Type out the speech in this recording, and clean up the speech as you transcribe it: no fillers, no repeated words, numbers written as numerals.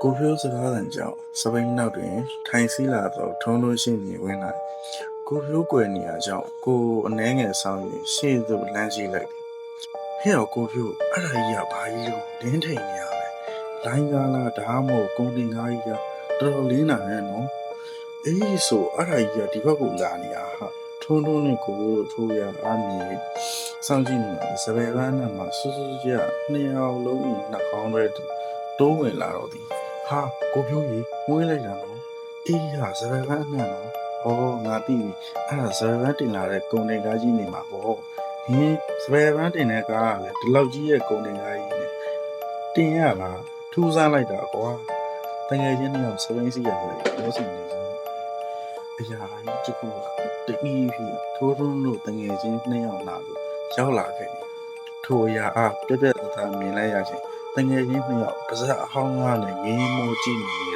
ကိုဖြိုးစကားသံကြောင့်စပိန်နောက်တွင်ထိုင်စီးလာသောထုံးထုံးရှင်းမြင်ဝင်လာကိုဖြိုးကွယ်နေရာကြောင့်ကိုအနှဲငယ်ဆောင်၍ရှေ့သို့လမ်းကြည့်လိုက်သည်ဟဲ့ကိုဖြိုးအဲ့ဒါကြီးကဘာကြီးလို့လင်းထိန်နေရလဲလိုင်းကားလားဓာတ်မို့ကုန်တင်ကားကြီးကတော်တော်လင်းလာရဲ့နော်အေးဆိုအဲ့ဒါကြီးကဒီဘက်ကိုလာနေတာဟာထုံးထုံးနဲ့ကိုဖြိုးထိုးရအမြင်စောင့်ကြည့်နေတာစပယ်ပန်းနဲ့မှစူးစူးကြနှစ်ယောက်လုံး၏နှာခေါင်းထဲတိုးဝင်လာတော့သည်ဟာကိုဖြိုးကြီးမွေးလိုက်တာနော်အေးဟာစပယ်ပန်းအနှံ့နော်ဟောငါသိပြီအဲ့ဒါစပယ်ပန်းတင်လာတဲ့ကုန်တင်ကားကြီးနေမှာပေါ့ဟင်းစပယ်ပန်းတင်တဲ့ကားကလည်းဒီလောက်ကြီးရဲ့ကုန်တင်ကားကြီးနဲ့တင်ရလားထူးဆန်းလိုက်တာကွာတကယ်ချင်းတော့စပိန်စီရတယ်ပြောစီနေချင်းအရာကြီးတစ်ခုကတအီးဖြစ်ထိုးထုံးတို့တကယ်ချင်းနှစ်ယောက်လာလို့ရောက်လာခဲ့တယ်ထိုအရာအားပြက်ပြက်သားမြင်လိုက်ရချင်းတကယ်ချင်းနှစ်ယောက်ပါးစပ်အဟောင်းကားနဲ့ငေးမိုးကြည့်နေ